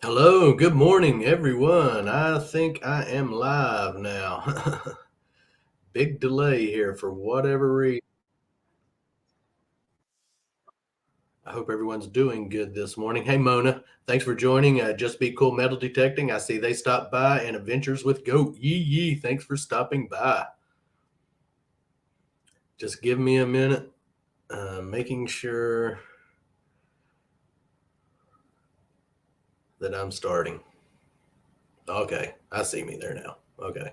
Hello, good morning, everyone. I think I am live now. Big delay here for whatever reason. I hope everyone's doing good this morning. Hey, Mona, thanks for joining Just Be Cool Metal Detecting. I see they stopped by and Adventures with Goat. Yee yee, thanks for stopping by. Just give me a minute, making sure that I'm starting. Okay, I see me there now. Okay.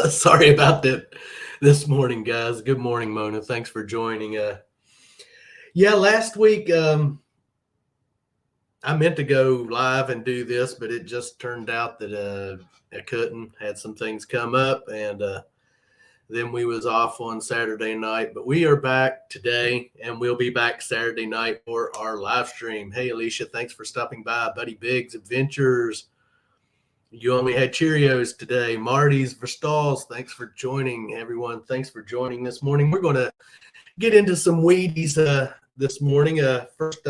Sorry about that this morning, guys. Good morning, Mona. Thanks for joining. Yeah, last week I meant to go live and do this, but it just turned out that I couldn't. Had some things come up, and then we was off on Saturday night. But we are back today, and we'll be back Saturday night for our live stream. Hey, Alicia, thanks for stopping by. Buddy Biggs Adventures. You only had Cheerios today. Marty's Verstalls, thanks for joining, everyone. Thanks for joining this morning. We're going to get into some Wheaties this morning. First,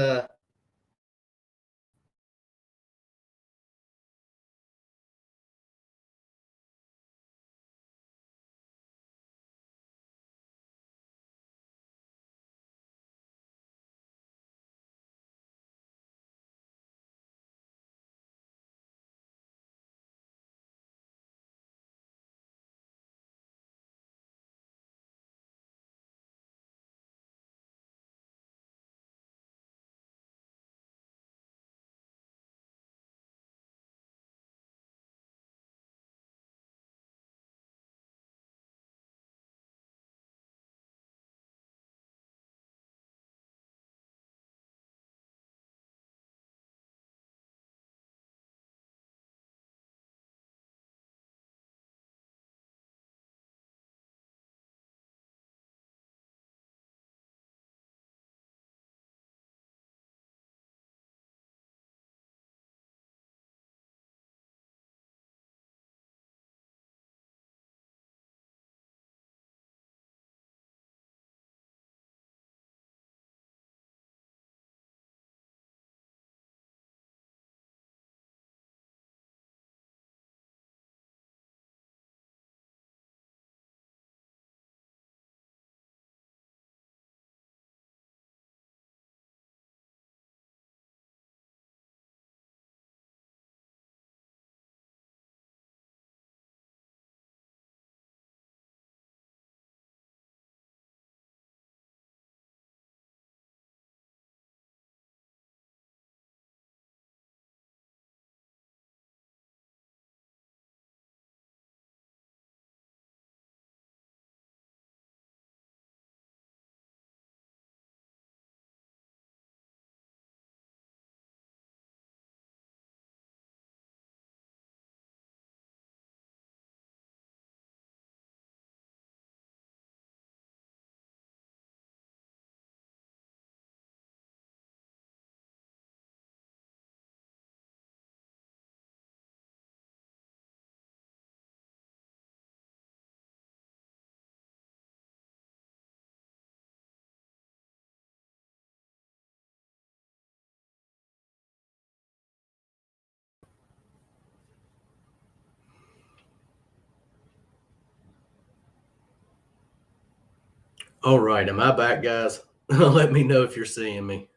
all right, am I back, guys? Let me know if you're seeing me.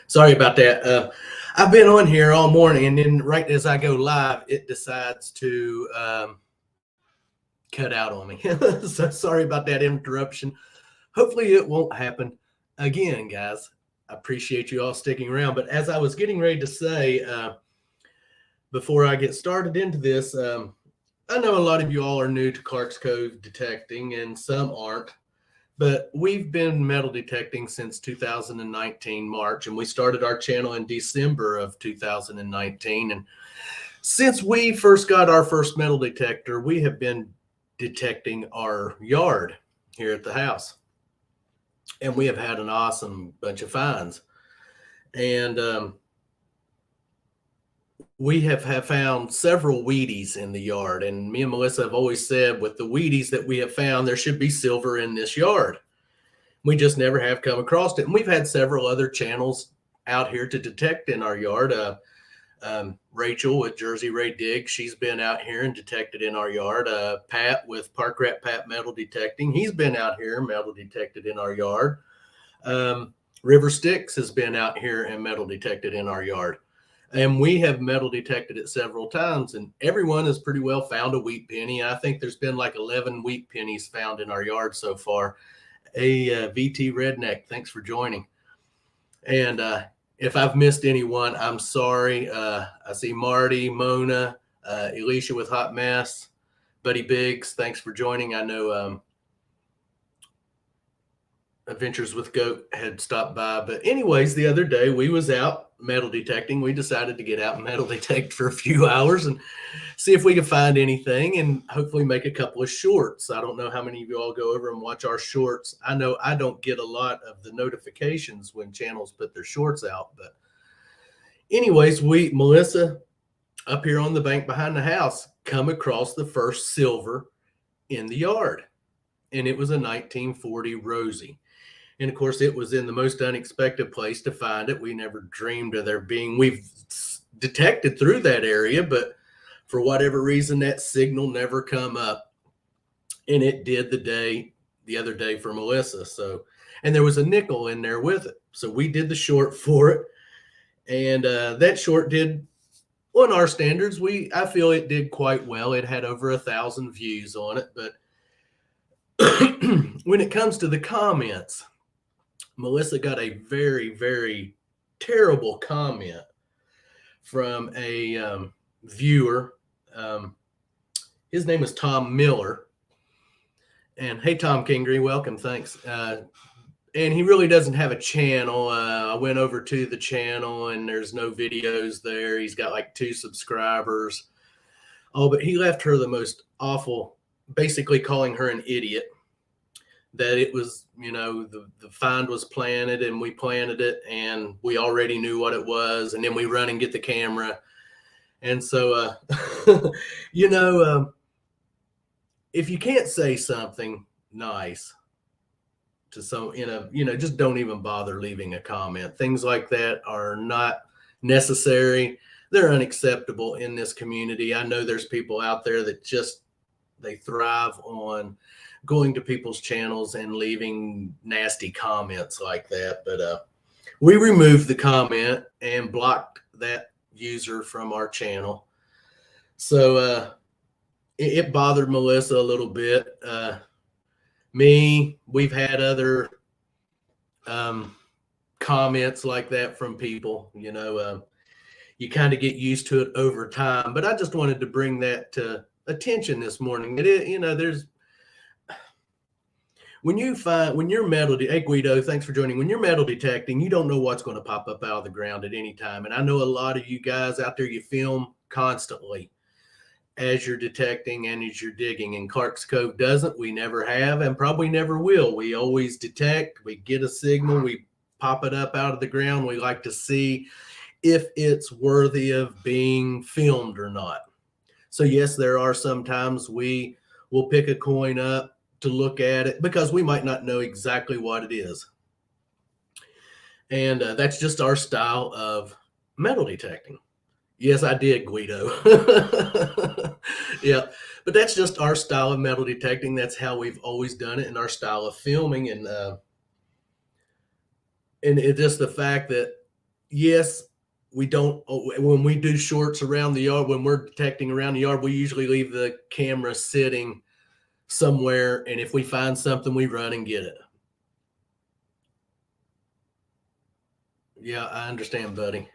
Sorry about that. I've been on here all morning, and then right as I go live, it decides to cut out on me. So sorry about that interruption. Hopefully, it won't happen again, guys. I appreciate you all sticking around. But as I was getting ready to say, before I get started into this, I know a lot of you all are new to Clark's Cove detecting, and some aren't. But we've been metal detecting since 2019 March, and we started our channel in December of 2019. And since we first got our first metal detector, we have been detecting our yard here at the house. and we have had an awesome bunch of finds. And we have found several Wheaties in the yard. And me and Melissa have always said with the Wheaties that we have found, there should be silver in this yard. We just never have come across it. And we've had several other channels out here to detect in our yard. Rachel with Jersey Ray Dig, she's been out here and detected in our yard. Pat with Park Rat Pat Metal Detecting, he's been out here metal detected in our yard. River Sticks has been out here and metal detected in our yard. And we have metal detected it several times, and everyone has pretty well found a wheat penny. I think there's been like 11 wheat pennies found in our yard so far. VT Redneck, thanks for joining. And if I've missed anyone, I'm sorry. I see Marty, Mona, Alicia with Hot Mess, Buddy Biggs, thanks for joining. I know Adventures with Goat had stopped by. But anyways, the other day we was out metal detecting. We decided to get out and metal detect for a few hours and see if we could find anything and hopefully make a couple of shorts. I don't know how many of you all go over and watch our shorts. I know I don't get a lot of the notifications when channels put their shorts out. But anyways, Melissa, up here on the bank behind the house, come across the first silver in the yard. And it was a 1940 Rosie. And of course, it was in the most unexpected place to find it. We never dreamed of there being, we've detected through that area, but for whatever reason, that signal never come up. And it did the other day for Melissa. So, and there was a nickel in there with it. So we did the short for it. And that short did, on our standards, I feel it did quite well. It had over 1,000 views on it. But when it comes to the comments, Melissa got a very, very terrible comment from a viewer. His name is Tom Miller. And hey, Tom Kingery, welcome. Thanks. And he really doesn't have a channel. I went over to the channel and there's no videos there. He's got like 2 subscribers. Oh, but he left her the most awful, basically calling her an idiot. That it was, the find was planted and we planted it and we already knew what it was. And then we run and get the camera. And so, if you can't say something nice to just don't even bother leaving a comment. Things like that are not necessary. They're unacceptable in this community. I know there's people out there that they thrive on going to people's channels and leaving nasty comments like that. But we removed the comment and blocked that user from our channel. So it bothered Melissa a little bit. We've had other comments like that from people. You kind of get used to it over time. But I just wanted to bring that to attention this morning. There's when you're hey Guido, thanks for joining. When you're metal detecting, you don't know what's going to pop up out of the ground at any time. And I know a lot of you guys out there, you film constantly as you're detecting and as you're digging. And Clark's Cove doesn't. We never have and probably never will. We always detect, we get a signal, we pop it up out of the ground. We like to see if it's worthy of being filmed or not. So yes, there are sometimes we will pick a coin up to look at it because we might not know exactly what it is. And that's just our style of metal detecting. Yes, I did, Guido. Yeah, but that's just our style of metal detecting. That's how we've always done it in our style of filming. And it's just the fact that, yes, we don't, when we do shorts around the yard, when we're detecting around the yard, we usually leave the camera sitting somewhere, and if we find something, we run and get it. Yeah, I understand, buddy.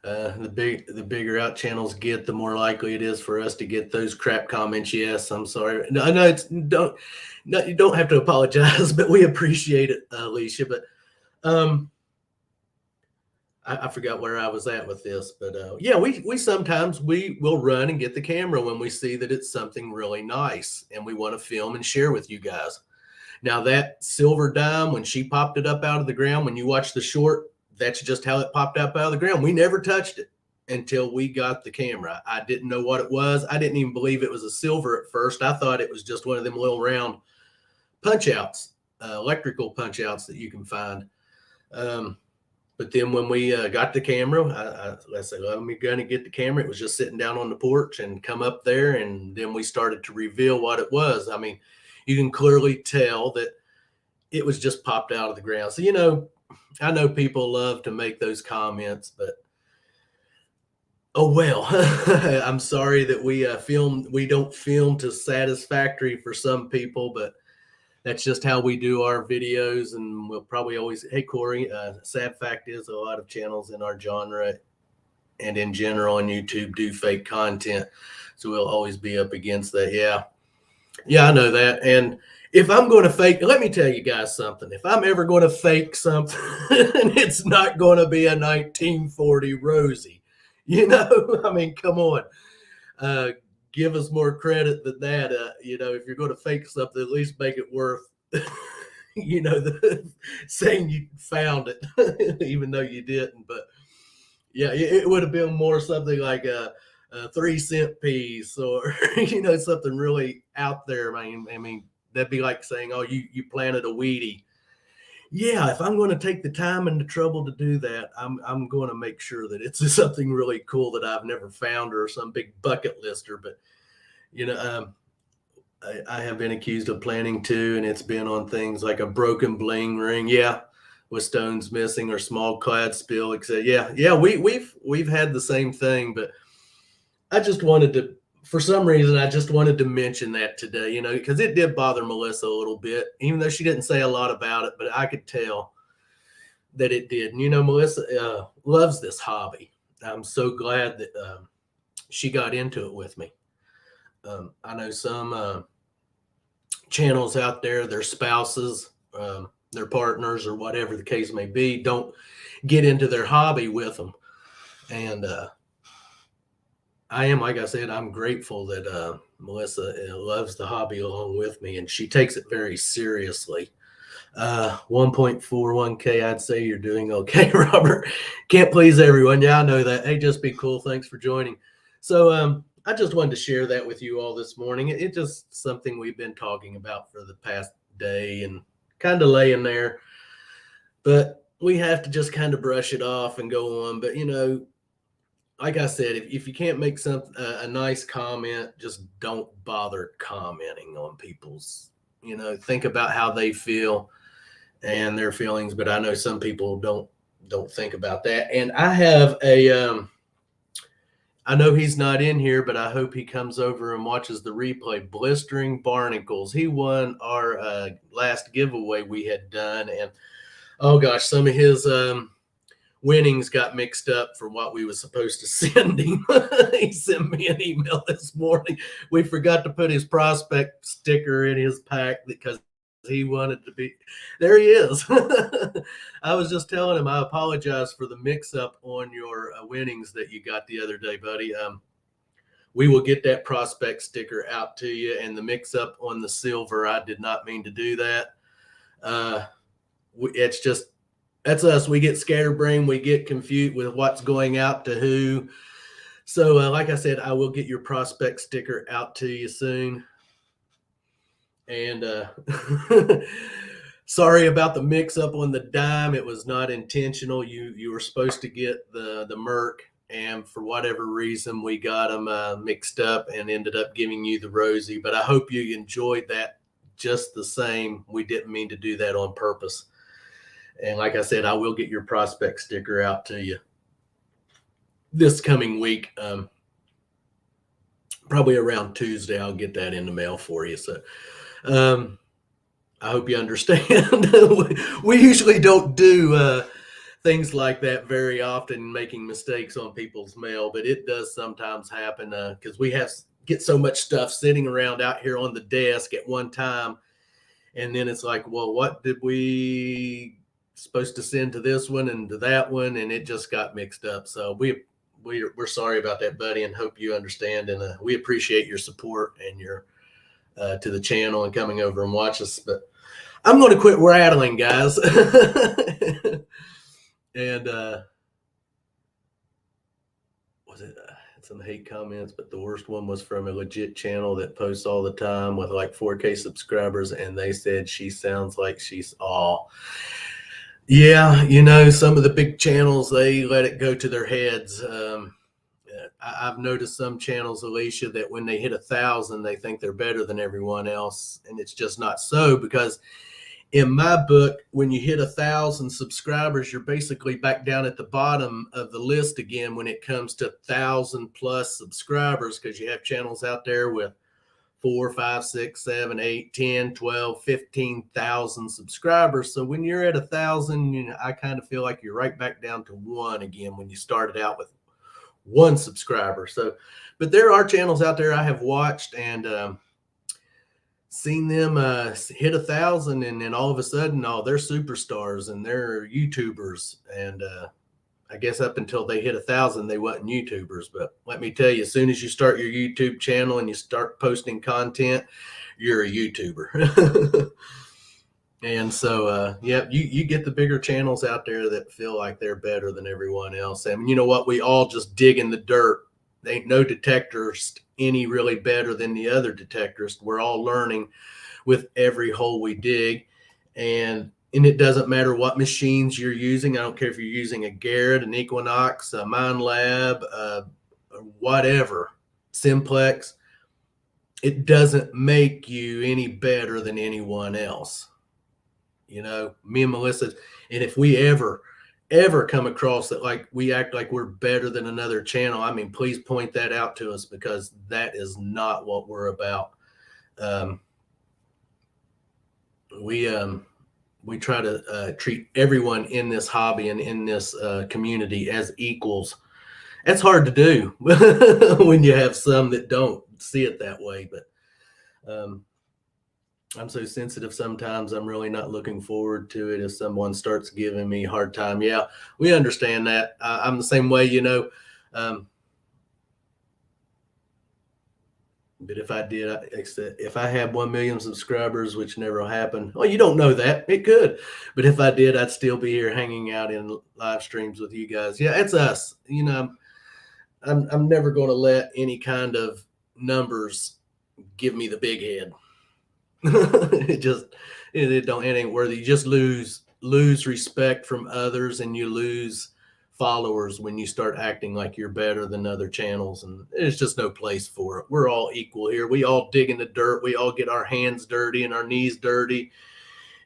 The bigger out channels get, the more likely it is for us to get those crap comments. Yes, I'm sorry. No, you don't have to apologize, but we appreciate it, Alicia. But I forgot where I was at with this, but yeah, we sometimes we will run and get the camera when we see that it's something really nice and we want to film and share with you guys. Now that silver dime, when she popped it up out of the ground, when you watch the short, that's just how it popped up out of the ground. We never touched it until we got the camera. I didn't know what it was. I didn't even believe it was a silver at first. I thought it was just one of them little round punch outs, electrical punch outs that you can find. But then when we got the camera, I said, well, I'm going to get the camera. It was just sitting down on the porch and come up there. And then we started to reveal what it was. I mean, you can clearly tell that it was just popped out of the ground. So, I know people love to make those comments, but oh well. I'm sorry that we don't film to satisfactory for some people, but that's just how we do our videos. And we'll probably always, hey Corey, sad fact is a lot of channels in our genre and in general on YouTube do fake content. So we'll always be up against that. Yeah, I know that. And if I'm going to fake, let me tell you guys something. If I'm ever going to fake something, it's not going to be a 1940 Rosie. I mean, come on. Give us more credit than that. If you're going to fake something, at least make it worth, saying you found it, even though you didn't. But yeah, it would have been more something like a 3-cent piece or, something really out there. I mean, that'd be like saying, oh, you planted a Wheatie. Yeah, if I'm going to take the time and the trouble to do that, I'm going to make sure that it's something really cool that I've never found or some big bucket lister. But I have been accused of planting too, and it's been on things like a broken bling ring, with stones missing or small clad spill, etc. Yeah, we've had the same thing, but I just wanted to. For some reason, I just wanted to mention that today, because it did bother Melissa a little bit, even though she didn't say a lot about it, but I could tell that it did. And, Melissa loves this hobby. I'm so glad that she got into it with me. I know some channels out there, their spouses, their partners, or whatever the case may be, don't get into their hobby with them. And like I said, I'm grateful that Melissa loves the hobby along with me, and she takes it very seriously. 1.41K, I'd say you're doing okay, Robert. Can't please everyone. Yeah, I know that. Hey, just be cool. Thanks for joining. So I just wanted to share that with you all this morning. It's just something we've been talking about for the past day and kind of laying there. But we have to just kind of brush it off and go on. But, like I said, if you can't make a nice comment, just don't bother commenting on people's, think about how they feel and their feelings. But I know some people don't think about that. And I have I know he's not in here, but I hope he comes over and watches the replay. Blistering Barnacles. He won our last giveaway we had done. And oh gosh, some of his winnings got mixed up for what we were supposed to send him. He sent me an email this morning. We forgot to put his prospect sticker in his pack because he wanted to be there. He is. I was just telling him I apologize for the mix up on your winnings that you got the other day, buddy. We will get that prospect sticker out to you, and the mix up on the silver, I did not mean to do that. It's just, that's us. We get scatterbrained. We get confused with what's going out to who. So like I said, I will get your prospect sticker out to you soon. And sorry about the mix up on the dime. It was not intentional. You were supposed to get the Merc, and for whatever reason, we got them mixed up and ended up giving you the Rosie. But I hope you enjoyed that just the same. We didn't mean to do that on purpose. And like I said, I will get your prospect sticker out to you this coming week. Probably around Tuesday, I'll get that in the mail for you. So I hope you understand. We usually don't do things like that very often, making mistakes on people's mail, but it does sometimes happen because we get so much stuff sitting around out here on the desk at one time. And then it's like, well, what did we supposed to send to this one and to that one? And it just got mixed up. So we're sorry about that, buddy, and hope you understand. And we appreciate your support and your to the channel and coming over and watch us. But I'm going to quit rattling, guys. And was it? Some hate comments, but the worst one was from a legit channel that posts all the time with like 4K subscribers, and they said she sounds like she's all. Yeah, some of the big channels, they let it go to their heads. I've noticed some channels, Alicia, that when they hit 1,000, they think they're better than everyone else, and it's just not so. Because in my book, when you hit 1,000 subscribers, you're basically back down at the bottom of the list again when it comes to 1,000 plus subscribers, because you have channels out there with 4, 5, 6, 7, 8, 10, 12, 15,000 subscribers. So when you're at 1,000, I kind of feel like you're right back down to one again when you started out with one subscriber. So, but there are channels out there I have watched and seen them hit 1,000, and then all of a sudden, oh, they're superstars and they're YouTubers. And I guess up until they hit 1,000, they wasn't YouTubers. But let me tell you, as soon as you start your YouTube channel and you start posting content, you're a YouTuber. And so, yeah, you get the bigger channels out there that feel like they're better than everyone else. And you know what? We all just dig in the dirt. There ain't no detectorist any really better than the other detectorist. We're all learning with every hole we dig. And it doesn't matter what machines you're using. I don't care if you're using a Garrett, an Equinox, a MindLab, whatever, Simplex. It doesn't make you any better than anyone else. Me and Melissa, and if we ever come across that, like we act like we're better than another channel, I mean, please point that out to us, because that is not what we're about. We try to treat everyone in this hobby and in this community as equals. That's hard to do when you have some that don't see it that way. But I'm so sensitive sometimes. I'm really not looking forward to it if someone starts giving me a hard time. Yeah, we understand that. I'm the same way, but if I did, if I had 1 million subscribers, which never happened, well, you don't know that. It could. But if I did, I'd still be here hanging out in live streams with you guys. Yeah, it's us. I'm never going to let any kind of numbers give me the big head. it ain't worthy. You just lose respect from others, and you lose followers when you start acting like you're better than other channels, and there's just no place for it. We're all equal here. We all dig in the dirt. We all get our hands dirty and our knees dirty,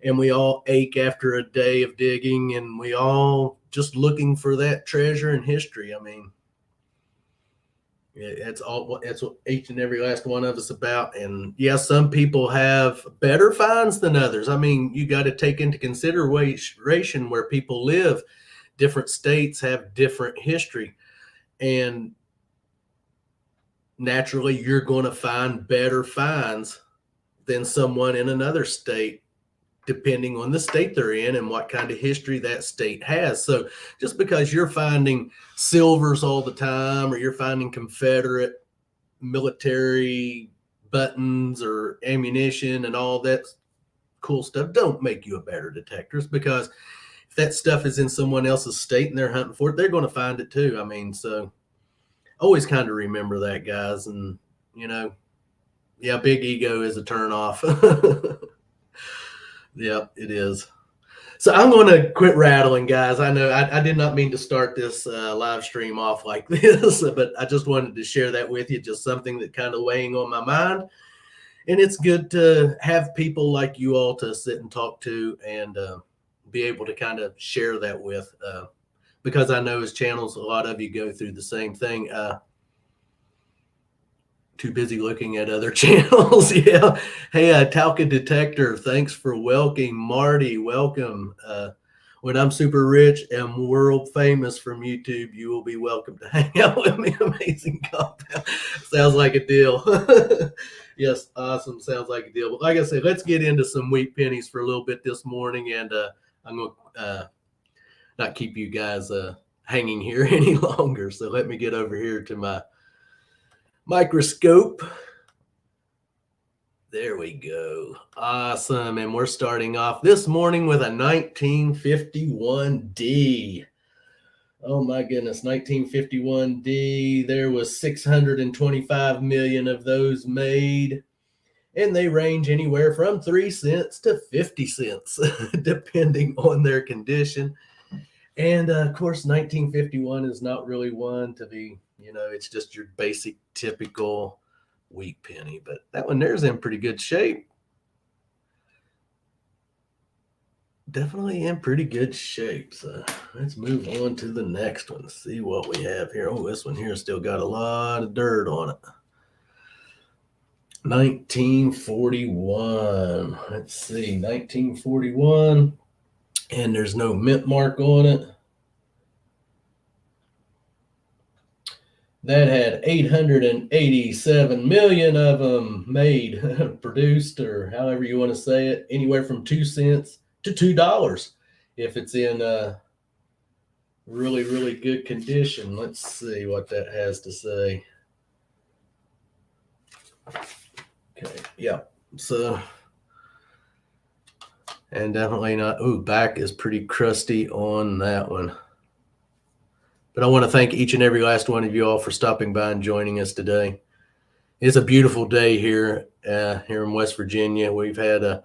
and we all ache after a day of digging, and we all just looking for that treasure in history. I mean, that's what each and every last one of us about. And yeah, some people have better finds than others. I mean, you got to take into consideration where people live. Different states have different history, and naturally you're going to find better finds than someone in another state, depending on the state they're in and what kind of history that state has. So just because you're finding silvers all the time, or you're finding Confederate military buttons or ammunition and all that cool stuff, don't make you a better detectorist, because if that stuff is in someone else's state and they're hunting for it, they're going to find it too. I mean, so always kind of remember that, guys. And yeah, big ego is a turnoff. Yeah, it is. So I'm going to quit rattling, guys. I know I did not mean to start this live stream off like this, but I just wanted to share that with you. Just something that kind of weighing on my mind. And it's good to have people like you all to sit and talk to, and be able to kind of share that with, because I know as channels, a lot of you go through the same thing. Too busy looking at other channels. Yeah. Hey, Talca Detector, thanks for welcoming. Marty, welcome. When I'm super rich and world famous from YouTube, you will be welcome to hang out with me. Amazing compound. Sounds like a deal. Yes, awesome. Sounds like a deal. But like I said, let's get into some wheat pennies for a little bit this morning, and I'm going to not keep you guys hanging here any longer. So let me get over here to my microscope. There we go. Awesome. And we're starting off this morning with a 1951D. Oh my goodness, 1951D. There was 625 million of those made, and they range anywhere from 3 cents to 50 cents, depending on their condition. And of course, 1951 is not really one to be, it's just your basic, typical wheat penny. But that one there's in pretty good shape. Definitely in pretty good shape. So let's move on to the next one. See what we have here. Oh, this one here still got a lot of dirt on it. 1941. Let's see, 1941. And there's no mint mark on it. That had 887 million of them made, produced, or however you want to say it, anywhere from 2 cents to $2 if it's in really, really good condition. Let's see what that has to say. Okay, yeah. So, and definitely not, back is pretty crusty on that one. But I want to thank each and every last one of you all for stopping by and joining us today. It's a beautiful day here in West Virginia. We've had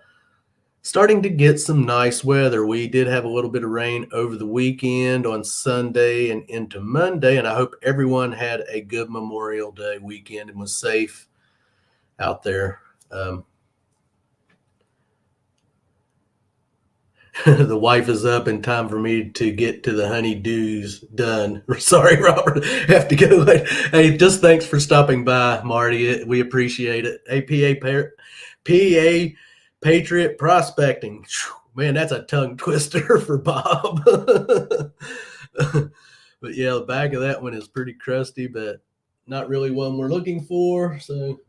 starting to get some nice weather. We did have a little bit of rain over the weekend on Sunday and into Monday, and I hope everyone had a good Memorial Day weekend and was safe out there. The wife is up in time for me to get to the honeydews done. Sorry, Robert, have to go. Hey, just thanks for stopping by, Marty. We appreciate it. PA Patriot Prospecting. Man, that's a tongue twister for Bob. But yeah, the back of that one is pretty crusty, but not really one we're looking for. So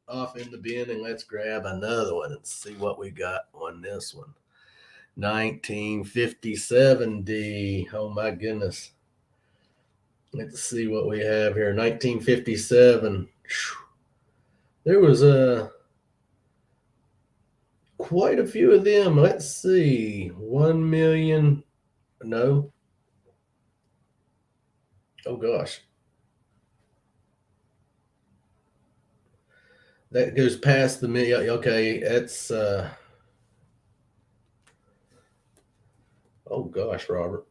off in the bin, and let's grab another one and see what we got on this one. 1957D. Oh my goodness. Let's see what we have here. 1957. There was quite a few of them. Let's see. 1 million. No. Oh gosh. That goes past the million. Okay, that's oh gosh, Robert.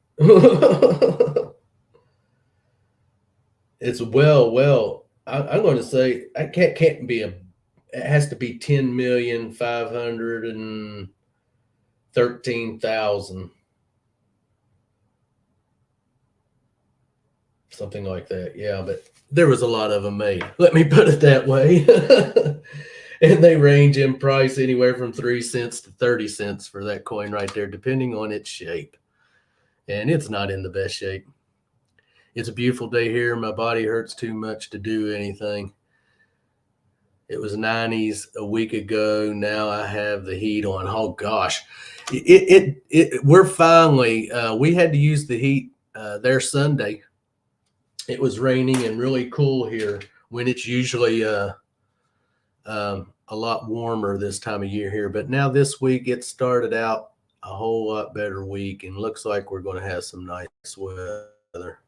It's well. I'm going to say I can't be it has to be 10,513,000, something like that. Yeah, but there was a lot of them made. Let me put it that way. And they range in price anywhere from 3 cents to 30 cents for that coin right there, depending on its shape. And it's not in the best shape. It's a beautiful day here. My body hurts too much to do anything. It was 90s a week ago. Now I have the heat on. Oh gosh, we're finally. We had to use the heat there Sunday. It was raining and really cool here when it's usually a lot warmer this time of year here. But now this week it started out a whole lot better week, and looks like we're going to have some nice weather.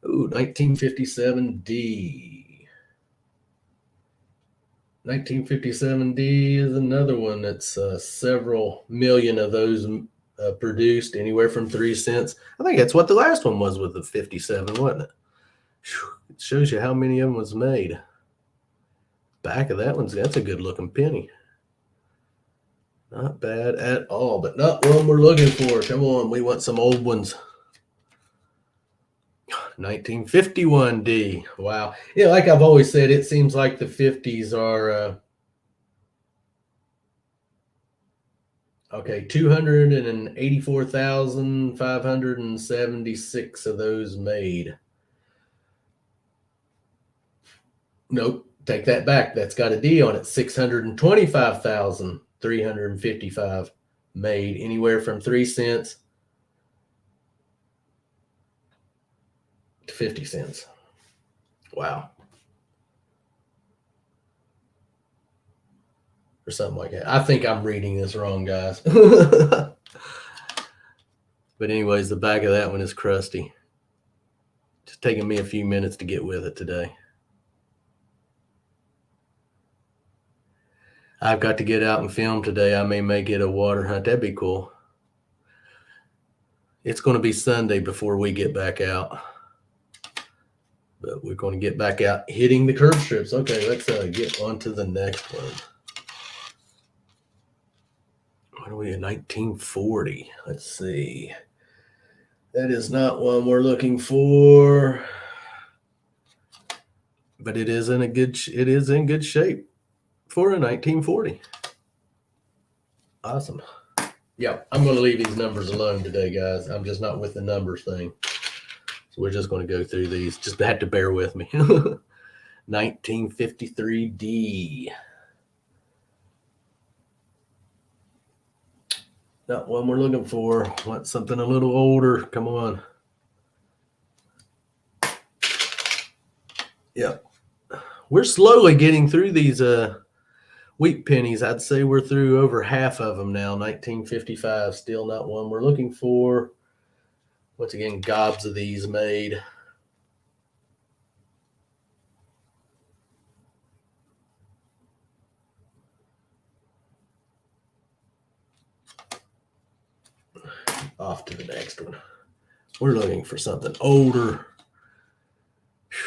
Ooh, 1957D. 1957D is another one that's several million of those produced, anywhere from 3 cents. I think that's what the last one was with the 57, wasn't it? Whew, it shows you how many of them was made. Back of that's a good looking penny. Not bad at all, but not one we're looking for. Come on, we want some old ones. 1951D. Wow. Yeah, like I've always said, it seems like the 50s are okay, 284,576 of those made. Nope, take that back. That's got a D on it. 625,355 made, anywhere from 3 cents to 50 cents. Wow. or something like that. I think I'm reading this wrong, guys. But anyways, the back of that one is crusty. Just taking me a few minutes to get with it today. I've got to get out and film today. I may make it a water hunt. That'd be cool. It's going to be Sunday before we get back out. But we're going to get back out hitting the curb strips. Okay, let's get on to the next one. What are we in 1940? Let's see. That is not one we're looking for. But it is in good shape for a 1940. Awesome. Yeah, I'm going to leave these numbers alone today, guys. I'm just not with the numbers thing. So we're just going to go through these. Just have to bear with me. 1953D. Not one we're looking for. Want something a little older. Come on. Yep. We're slowly getting through these wheat pennies. I'd say we're through over half of them now. 1955, still not one we're looking for. Once again, gobs of these made. Off to the next one. We're looking for something older.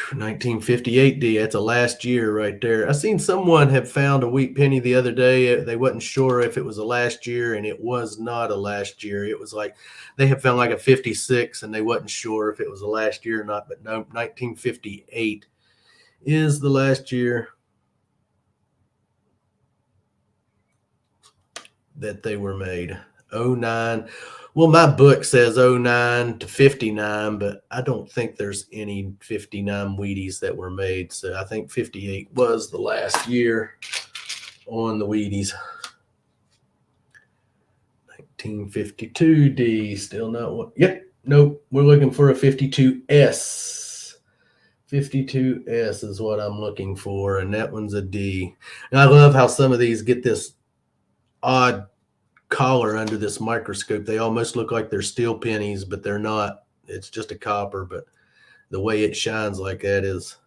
1958D, that's a last year right there. I seen someone had found a wheat penny the other day. They wasn't sure if it was a last year, and it was not a last year. It was like they had found like a 56, and they wasn't sure if it was a last year or not. But no, 1958 is the last year that they were made. 09. Well, my book says 09 to 59, but I don't think there's any 59 Wheaties that were made. So I think 58 was the last year on the Wheaties. 1952D, still not one. Yep, nope. We're looking for a 52S. 52S is what I'm looking for, and that one's a D. And I love how some of these get this odd collar under this microscope. They almost look like they're steel pennies, but they're not. It's just a copper, but the way it shines like that is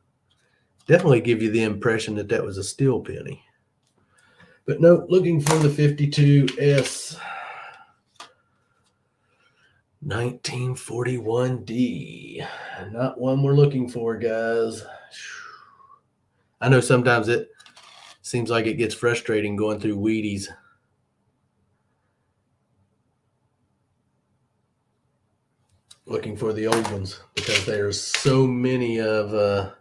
definitely give you the impression that that was a steel penny. But no, looking for the 52S. 1941D. Not one we're looking for, guys. I know sometimes it seems like it gets frustrating going through Wheaties. Looking for the old ones because there's so many of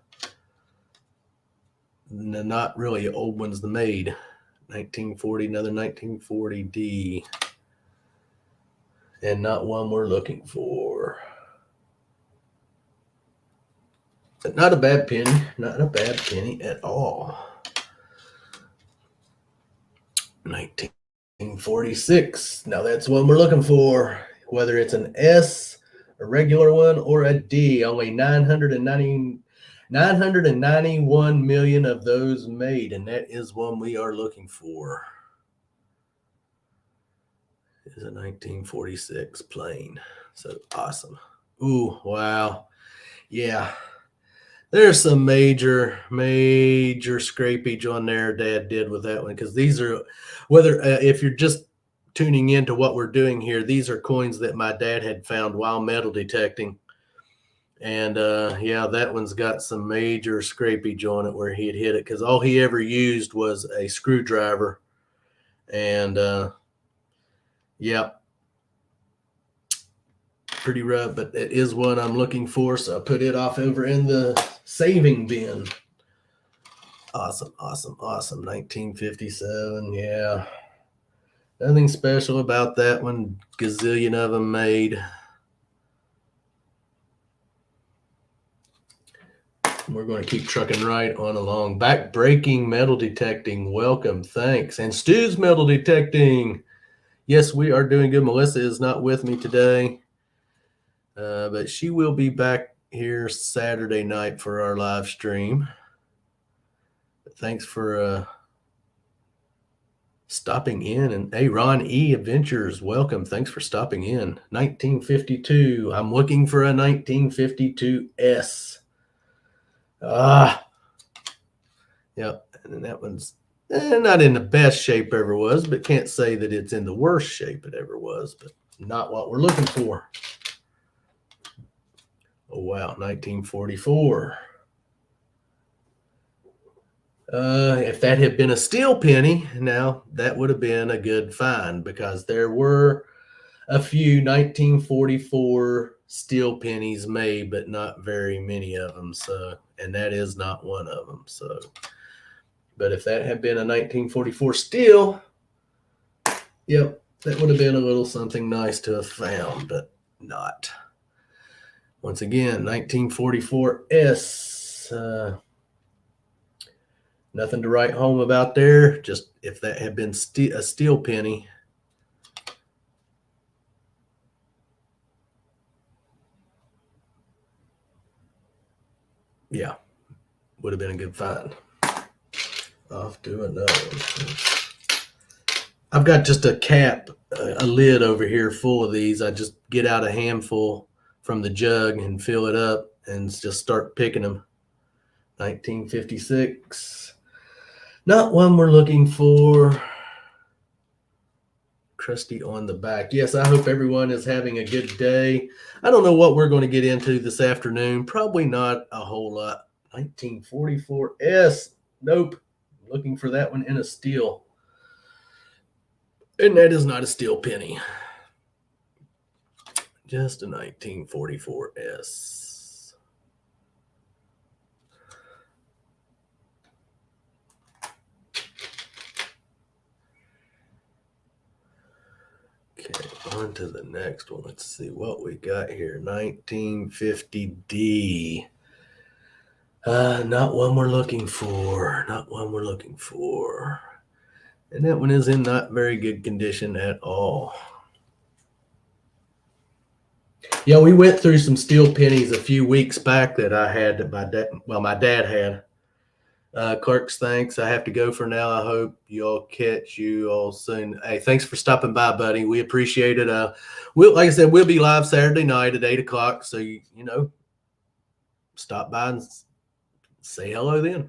not really old ones made. 1940, another 1940D. And not one we're looking for. But not a bad penny. Not a bad penny at all. 1946. Now that's one we're looking for. Whether it's an S, a regular one, or a D. Only 991 million of those made, and that is one we are looking for. It is a 1946 plane. So awesome. Ooh, wow. Yeah. There's some major scrapage on there Dad did with that one, because these are, whether if you're just tuning into what we're doing here, these are coins that my dad had found while metal detecting. And yeah, that one's got some major scrapage on it where he had hit it, because all he ever used was a screwdriver. And yeah, pretty rough, but it is one I'm looking for, so I put it off over in the saving bin. Awesome. 1957, yeah. Nothing special about that one. Gazillion of them made. We're going to keep trucking right on along. Back-breaking metal detecting. Welcome. Thanks. And Stu's metal detecting. Yes, we are doing good. Melissa is not with me today, but she will be back here Saturday night for our live stream. Thanks for stopping in. And hey, Ron E. Adventures, welcome. Thanks for stopping in. 1952. I'm looking for a 1952 S. Yep. And then that one's not in the best shape ever was, but can't say that it's in the worst shape it ever was, but not what we're looking for. Oh, wow. 1944. If that had been a steel penny, now that would have been a good find, because there were a few 1944 steel pennies made, but not very many of them. So, and that is not one of them. So, but if that had been a 1944 steel, yep, that would have been a little something nice to have found, but not. Once again, 1944 S. Nothing to write home about there. Just if that had been a steel penny. Yeah, would have been a good find. Off to another one. I've got just a cap, a lid over here full of these. I just get out a handful from the jug and fill it up and just start picking them. 1956. Not one we're looking for. Crusty on the back. Yes, I hope everyone is having a good day. I don't know what we're going to get into this afternoon. Probably not a whole lot. 1944 S. Nope. Looking for that one in a steel. And that is not a steel penny. Just a 1944 S. Okay, on to the next one. Let's see what we got here. 1950D. Not one we're looking for. Not one we're looking for. And that one is in not very good condition at all. Yeah, we went through some steel pennies a few weeks back that I had that my dad had. Clerks, thanks. I have to go for now. I hope you all catch you all soon. Hey, thanks for stopping by, buddy. We appreciate it. Like I said, we'll be live Saturday night at 8:00. So you know, stop by and say hello then.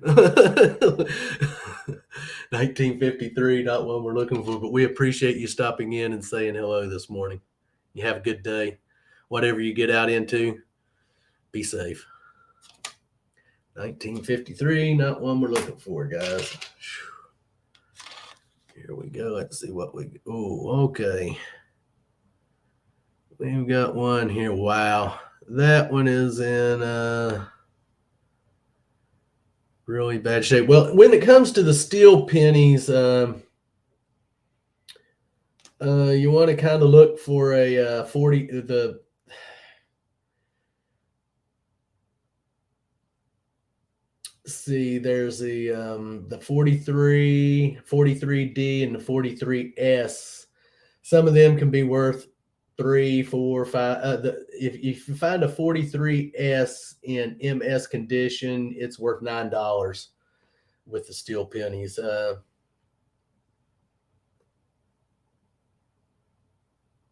1953, not one we're looking for, but we appreciate you stopping in and saying hello this morning. You have a good day. Whatever you get out into, be safe. 1953, not one we're looking for, guys. Here we go. Let's see what we. Oh, okay. We've got one here. Wow. That one is in really bad shape. Well, when it comes to the steel pennies, you want to kind of look for a 40. See, there's the 43D and the 43S. Some of them can be worth 3, 4, 5. If you find a 43S in MS condition, it's worth $9 with the steel pennies.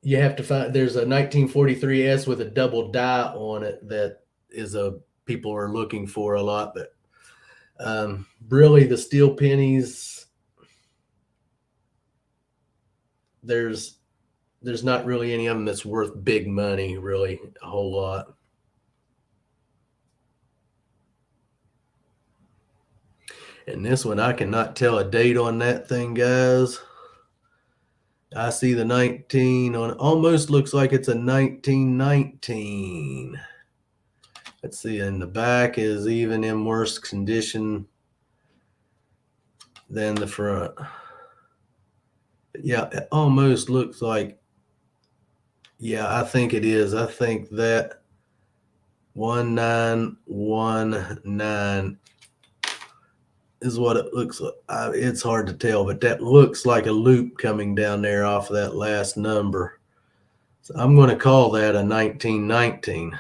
You have to find. There's a 1943S with a double die on it that people are looking for a lot, but really the steel pennies, there's not really any of them that's worth big money, really, a whole lot. And this one, I cannot tell a date on that thing, guys. I see the 19 on it. Almost looks like it's a 1919. Let's see, and the back is even in worse condition than the front. But yeah, it almost looks like, yeah, I think it is. I think that 1919 is what it looks like. It's hard to tell, but that looks like a loop coming down there off of that last number. So I'm going to call that a 1919.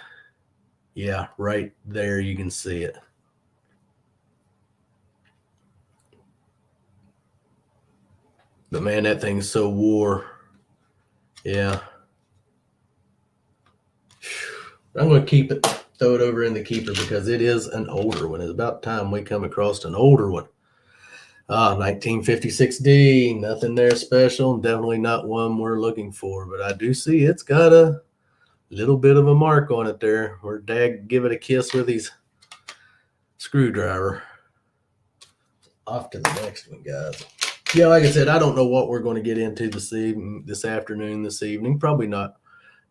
Yeah, right there you can see it. But man, that thing's so wore. Yeah. I'm going to keep it, throw it over in the keeper because it is an older one. It's about time we come across an older one. 1956D, nothing there special. Definitely not one we're looking for, but I do see it's got a little bit of a mark on it there where Dad give it a kiss with his screwdriver. Off to the next one, guys. Yeah, like I said, I don't know what we're going to get into this evening. Probably not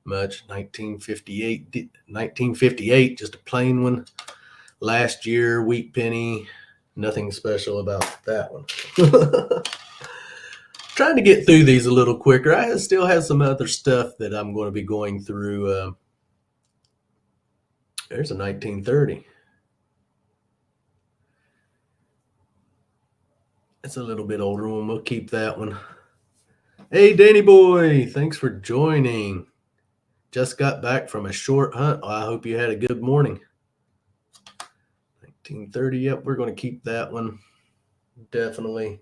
much. 1958, just a plain one. Last year, wheat penny. Nothing special about that one. Trying to get through these a little quicker. I still have some other stuff that I'm going to be going through. There's a 1930. It's a little bit older one. We'll keep that one. Hey, Danny boy, thanks for joining. Just got back from a short hunt. I hope you had a good morning. 1930, yep, we're going to keep that one. Definitely.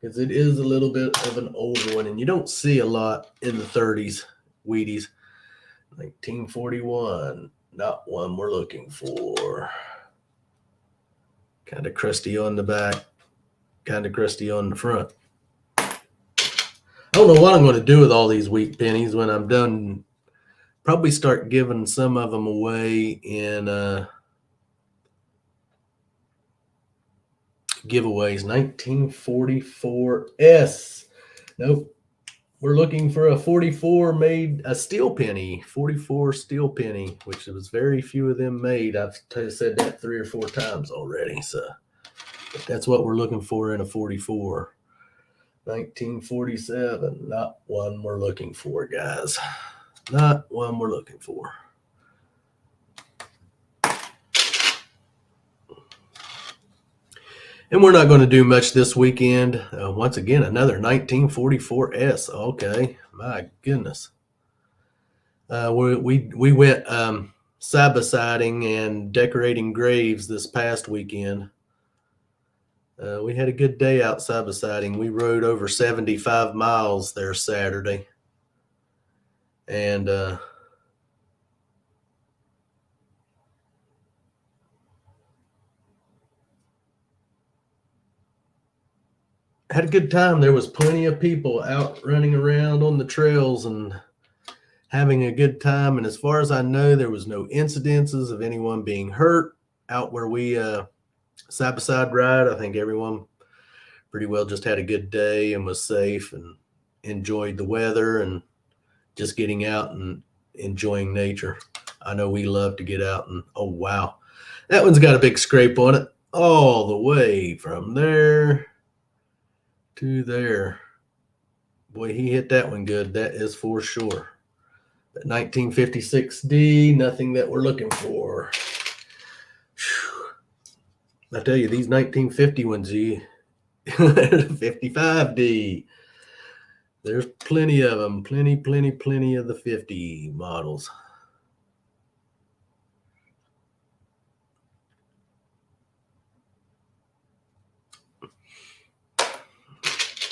Because it is a little bit of an older one, and you don't see a lot in the 30s, Wheaties. 1941, not one we're looking for. Kind of crusty on the back, kind of crusty on the front. I don't know what I'm going to do with all these wheat pennies when I'm done. Probably start giving some of them away in giveaways. 1944S. Nope. We're looking for a 44 made, a steel penny, 44 steel penny, which was very few of them made. I've said that 3 or 4 times already. So that's what we're looking for in a 44. 1947, not one we're looking for, guys. Not one we're looking for. And we're not going to do much this weekend. Once again, another 1944S. Okay, my goodness. We went side-by-siding and decorating graves this past weekend. We had a good day out side-by-siding. We rode over 75 miles there Saturday. And had a good time. There was plenty of people out running around on the trails and having a good time. And as far as I know, there was no incidences of anyone being hurt out where we side-by-side ride. I think everyone pretty well just had a good day and was safe and enjoyed the weather and just getting out and enjoying nature. I know we love to get out and, oh, wow. That one's got a big scrape on it all the way from there to there. Boy, he hit that one good. That is for sure. But 1956D, nothing that we're looking for. Whew. I tell you, these 1950 ones, 55D. There's plenty of them. Plenty of the 50 models.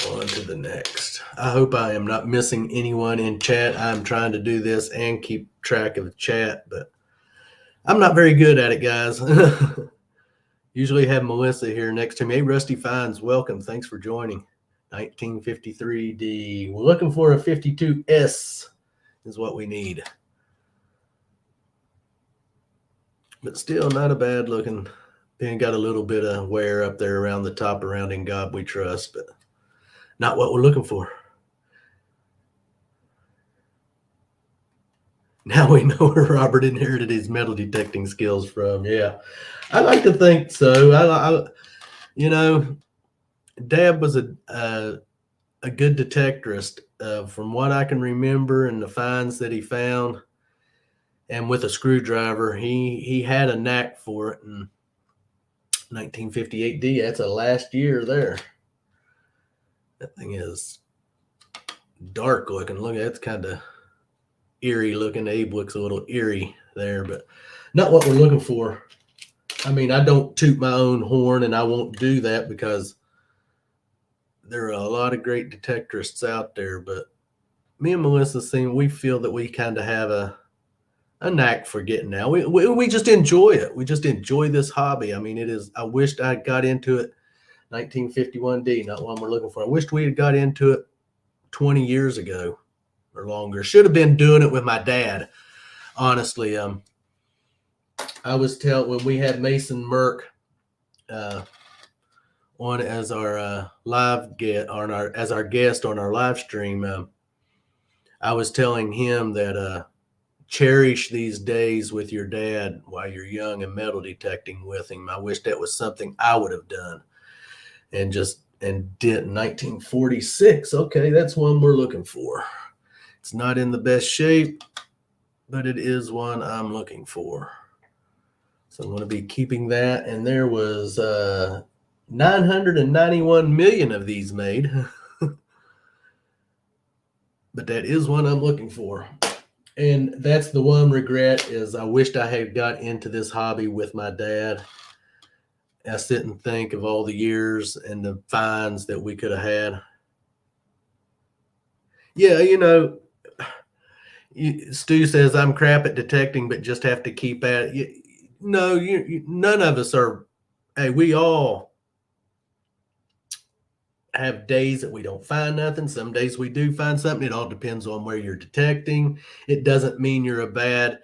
On to the next. I hope I am not missing anyone in chat. I'm trying to do this and keep track of the chat, but I'm not very good at it, guys. Usually have Melissa here next to me. Hey, Rusty Fines, welcome. Thanks for joining. 1953D. We're looking for a 52S is what we need. But still not a bad looking. Pen got a little bit of wear up there around the top, around In God We Trust, but not what we're looking for. Now we know where Robert inherited his metal detecting skills from. Yeah, I like to think so. I Dad was a good detectorist. From what I can remember and the finds that he found, and with a screwdriver, he had a knack for it. And 1958D, that's a last year there. That thing is dark looking. Look, that's kind of eerie looking. Abe looks a little eerie there, but not what we're looking for. I mean, I don't toot my own horn, and I won't do that because there are a lot of great detectorists out there, but me and Melissa we feel that we kind of have a knack for getting now. We just enjoy it. We just enjoy this hobby. I mean, it is. I wished I got into it 1951D, not one we're looking for. I wished we had got into it 20 years ago or longer. Should have been doing it with my dad. Honestly, I was when we had Mason Merck on as our live get on our as our guest on our live stream. I was telling him that cherish these days with your dad while you're young and metal detecting with him. I wish that was something I would have done and did 1946. Okay, that's one we're looking for. It's not in the best shape, but it is one I'm looking for. So I'm going to be keeping that. And there was 991 million of these made. But that is one I'm looking for. And that's the one regret is I wished I had got into this hobby with my dad. I sit and think of all the years and the finds that we could have had. Yeah, Stu says I'm crap at detecting, but just have to keep at it. No, none of us are. Hey, we all have days that we don't find nothing. Some days we do find something. It all depends on where you're detecting. It doesn't mean you're a bad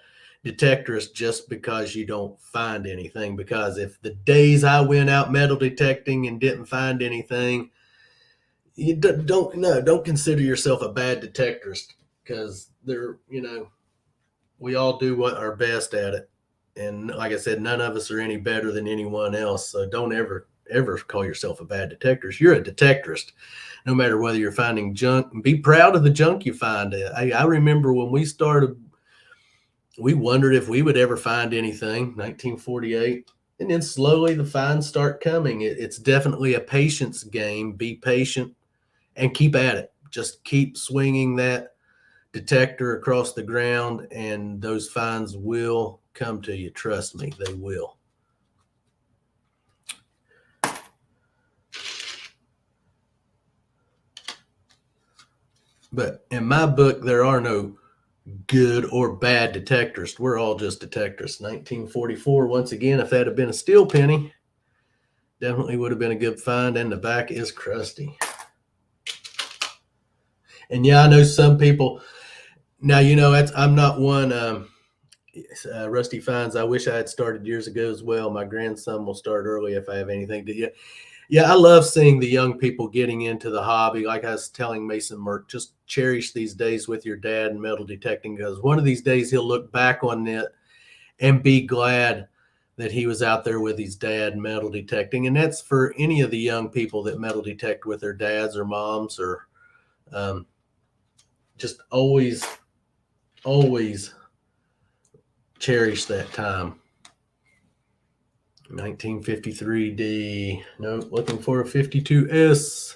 detectorist just because you don't find anything. Because if the days I went out metal detecting and didn't find anything, you don't consider yourself a bad detectorist because we all do our best at it. And like I said, none of us are any better than anyone else. So don't ever call yourself a bad detectorist. You're a detectorist, no matter whether you're finding junk. Be proud of the junk you find. I remember when we started, we wondered if we would ever find anything, 1948. And then slowly the finds start coming. It's definitely a patience game. Be patient and keep at it. Just keep swinging that detector across the ground, and those finds will come to you. Trust me, they will. But in my book, there are no good or bad detectors. We're all just detectors. 1944, once again, if that had been a steel penny, definitely would have been a good find. And the back is crusty. And yeah, I know some people. Now, I'm not one. Rusty finds. I wish I had started years ago as well. My grandson will start early if I have anything to. Yeah, I love seeing the young people getting into the hobby. Like I was telling Mason Merck, just cherish these days with your dad and metal detecting, because one of these days he'll look back on it and be glad that he was out there with his dad metal detecting. And that's for any of the young people that metal detect with their dads or moms, or just always cherish that time. 1953D. No, looking for a 52S.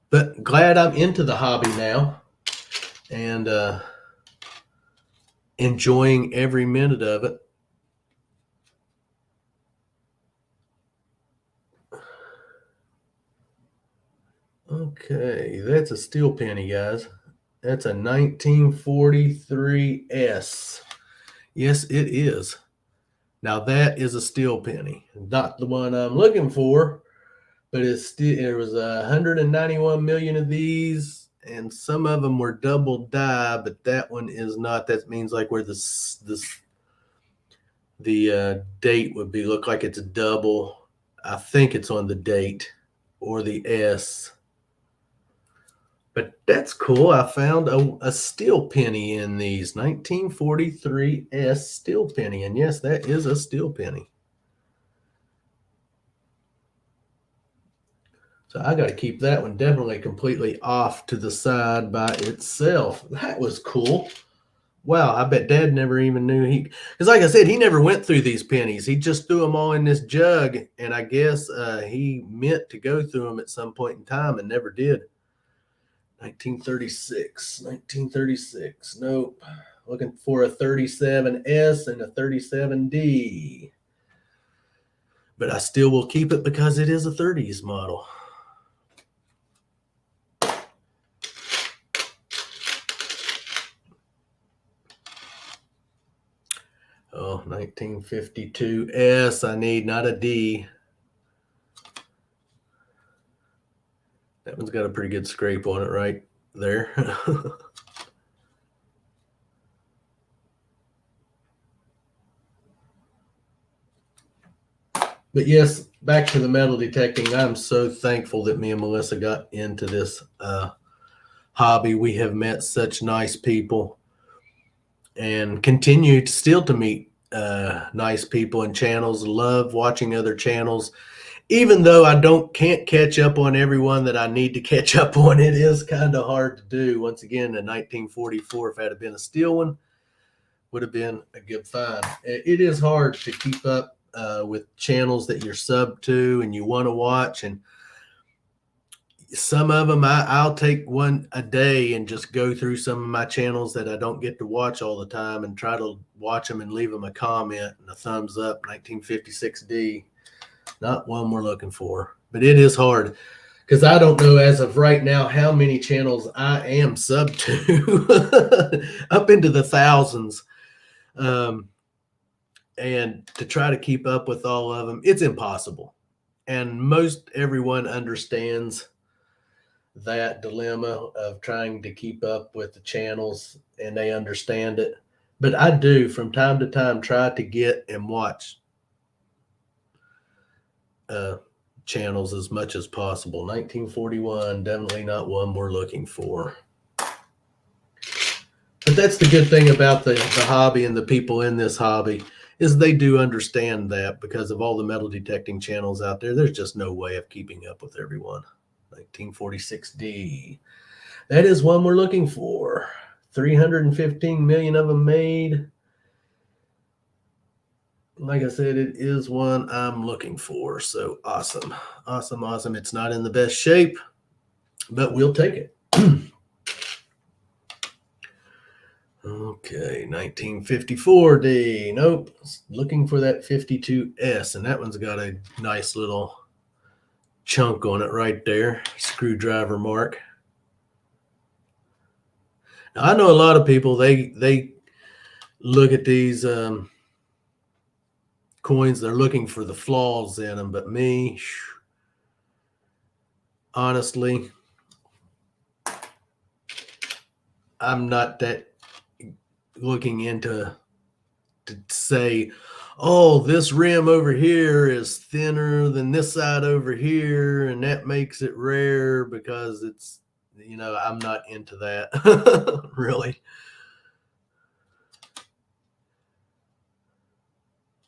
But glad I'm into the hobby now and enjoying every minute of it. Okay, that's a steel penny, guys. That's a 1943S. Yes, it is. Now that is a steel penny. Not the one I'm looking for, but there was 191 million of these, and some of them were double die, but that one is not. That means like where the date would be look like it's a double. I think it's on the date or the S. But that's cool. I found a steel penny in these 1943 S steel penny. And yes, that is a steel penny. So I got to keep that one definitely completely off to the side by itself. That was cool. Wow, I bet Dad never even knew because like I said, he never went through these pennies. He just threw them all in this jug, and I guess he meant to go through them at some point in time and never did. 1936. Nope. Looking for a 37S and a 37D. But I still will keep it because it is a 30s model. Oh, 1952S. I need not a D. That one's got a pretty good scrape on it right there. But yes, back to the metal detecting. I'm so thankful that me and Melissa got into this hobby. We have met such nice people and continue to still to meet nice people and channels. Love watching other channels. Even though I can't catch up on everyone that I need to catch up on, it is kind of hard to do. Once again, in 1944, if it had been a steel one, would have been a good find. It is hard to keep up with channels that you're sub to and you want to watch. And some of them I'll take one a day and just go through some of my channels that I don't get to watch all the time and try to watch them and leave them a comment and a thumbs up. 1956D, not one we're looking for, but it is hard because I don't know as of right now how many channels I am sub to, up into the thousands. And to try to keep up with all of them, it's impossible. And most everyone understands that dilemma of trying to keep up with the channels, and they understand it. But I do from time to time try to get and watch channels as much as possible. 1941, definitely not one we're looking for. But that's the good thing about the hobby and the people in this hobby is they do understand that because of all the metal detecting channels out there, there's just no way of keeping up with everyone. 1946D. That is one we're looking for. 315 million of them made. Like I said, it is one I'm looking for. So awesome. Awesome, awesome. It's not in the best shape, but we'll take it. Okay, 1954D. Nope. Looking for that 52S, and that one's got a nice little chunk on it right there. Screwdriver mark. Now, I know a lot of people, they look at these coins, they're looking for the flaws in them, but me, honestly, I'm not that looking into to say, oh, this rim over here is thinner than this side over here, and that makes it rare because it's, I'm not into that. Really.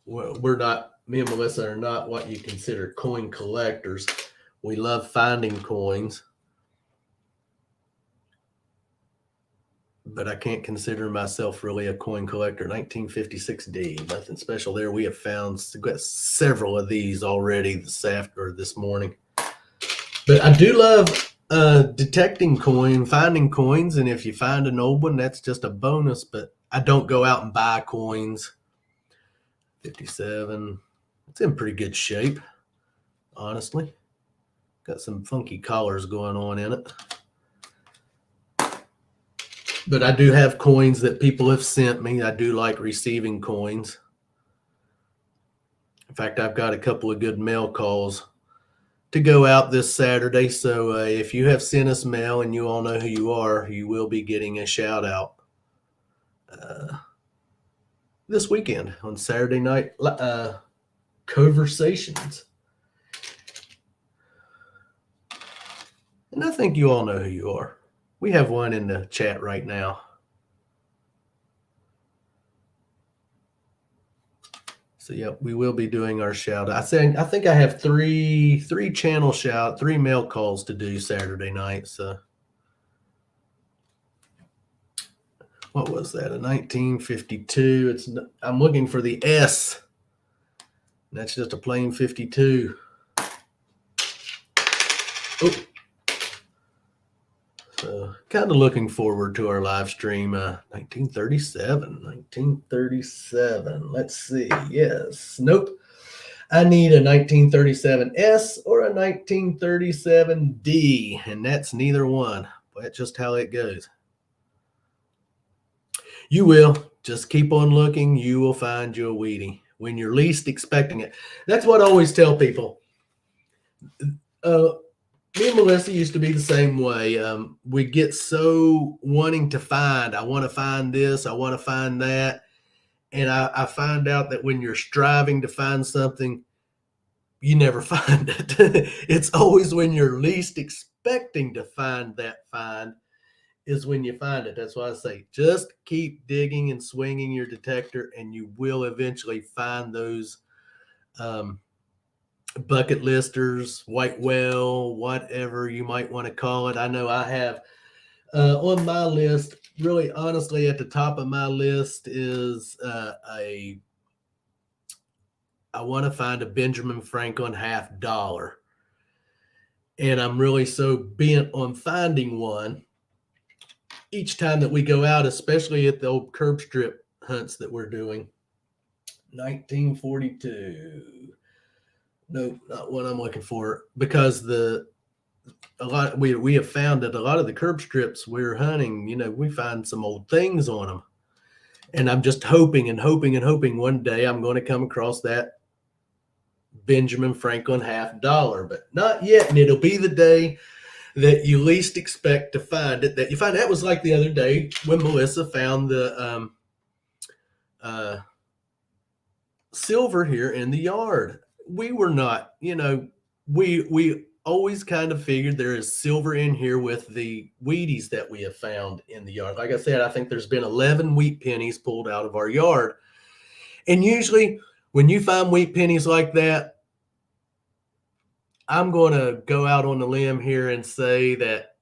We're not, me and Melissa are not what you consider coin collectors. We love finding coins, but I can't consider myself really a coin collector. 1956D, nothing special there. We have found several of these already this morning. But I do love detecting finding coins, and if you find an old one, that's just a bonus. But I don't go out and buy coins. 57, it's in pretty good shape, honestly. Got some funky collars going on in it. But I do have coins that people have sent me. I do like receiving coins. In fact, I've got a couple of good mail calls to go out this Saturday. So if you have sent us mail and you all know who you are, you will be getting a shout out this weekend on Saturday night conversations. And I think you all know who you are. We have one in the chat right now. So yeah, we will be doing our shout out. I think I have three channel three mail calls to do Saturday night. So what was that? A 1952. I'm looking for the S. That's just a plain 52. Oh. So So kind of looking forward to our live stream. 1937. Let's see. Yes. Nope. I need a 1937S or a 1937D, and that's neither one. That's just how it goes. You will. Just keep on looking. You will find your Wheatie when you're least expecting it. That's what I always tell people. Me and Melissa used to be the same way. We get so wanting to find. I want to find this. I want to find that. And I find out that when you're striving to find something, you never find it. It's always when you're least expecting to find that find is when you find it. That's why I say just keep digging and swinging your detector, and you will eventually find those bucket listers, white whale, whatever you might want to call it. I know I have on my list, really honestly, at the top of my list is I want to find a Benjamin Franklin $50. And I'm really so bent on finding one each time that we go out, especially at the old curb strip hunts that we're doing. 1942. Nope, not what I'm looking for, because we have found that a lot of the curb strips we're hunting, we find some old things on them. And I'm just hoping and hoping and hoping one day I'm going to come across that Benjamin Franklin $50, but not yet. And it'll be the day that you least expect to find it, that you find. That was like the other day when Melissa found the silver here in the yard. We were not, we always kind of figured there is silver in here with the Wheaties that we have found in the yard. Like I said, I think there's been 11 wheat pennies pulled out of our yard. And usually when you find wheat pennies like that, I'm going to go out on the limb here and say that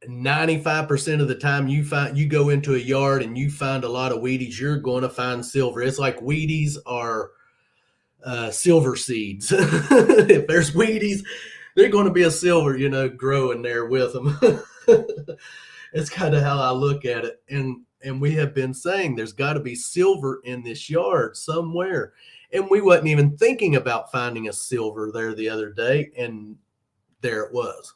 95% of the time you go into a yard and you find a lot of Wheaties, you're going to find silver. It's like Wheaties are silver seeds. If there's Wheaties, they're going to be a silver, growing there with them. It's kind of how I look at it. And we have been saying there's got to be silver in this yard somewhere. And we wasn't even thinking about finding a silver there the other day, and there it was.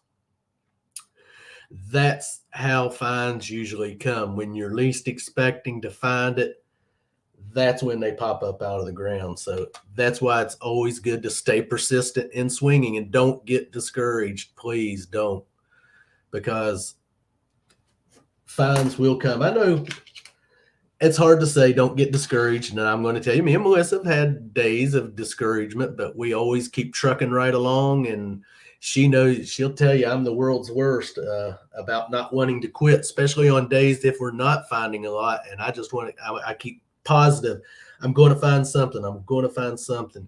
That's how finds usually come. When you're least expecting to find it, that's when they pop up out of the ground. So that's why it's always good to stay persistent in swinging and don't get discouraged. Please don't, because finds will come. I know it's hard to say don't get discouraged, and I'm going to tell you, me and Melissa have had days of discouragement, but we always keep trucking right along. And she knows, she'll tell you I'm the world's worst about not wanting to quit, especially on days if we're not finding a lot. And I just want to, I keep positive. I'm going to find something. I'm going to find something.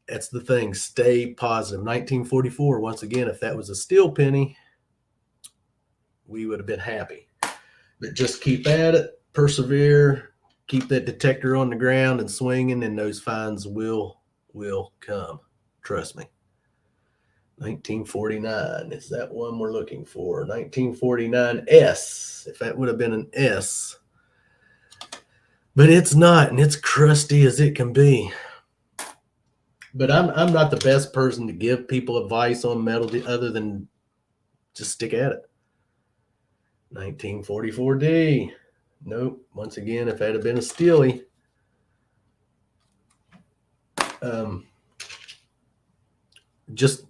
That's the thing. Stay positive. 1944, once again, if that was a steel penny, we would have been happy. But just keep at it. Persevere, keep that detector on the ground and swinging, and those finds will come. Trust me. 1949 is that one we're looking for. 1949S, if that would have been an S. But it's not, and it's crusty as it can be. But I'm not the best person to give people advice on metal other than just stick at it. 1944D. Nope. Once again, if that had been a steely, just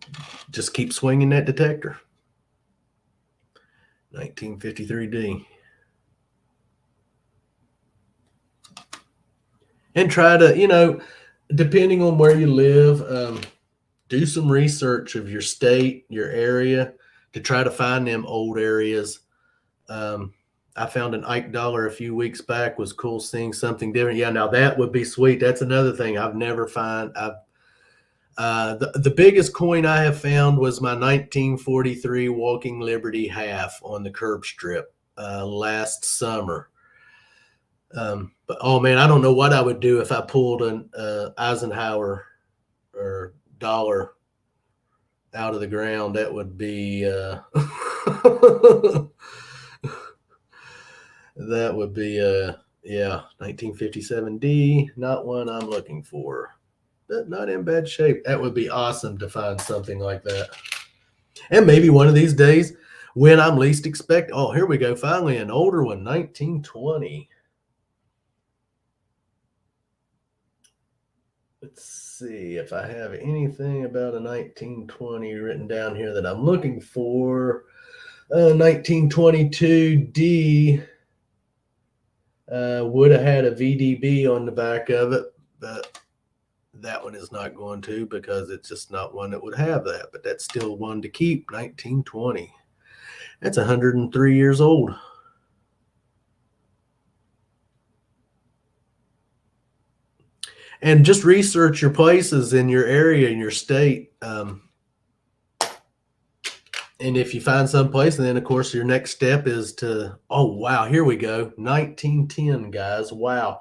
keep swinging that detector. 1953D. And try to, depending on where you live, do some research of your state, your area, to try to find them old areas. I found an Ike dollar a few weeks back. Was cool seeing something different. Yeah, now that would be sweet. That's another thing I've never found. The biggest coin I have found was my 1943 Walking Liberty half on the curb strip last summer. But oh man, I don't know what I would do if I pulled an Eisenhower or dollar out of the ground. That would be That would be yeah, 1957D, not one I'm looking for, but not in bad shape. That would be awesome to find something like that. And maybe one of these days when I'm least expect, oh, here we go, finally an older one, 1920. Let's see if I have anything about a 1920 written down here that I'm looking for. 1922D would have had a VDB on the back of it, but that one is not going to because it's just not one that would have that. But that's still one to keep. 1920. That's 103 years old. And just research your places in your area, in your state. And if you find some place, and then of course your next step is to, oh wow, here we go, 1910, guys. Wow,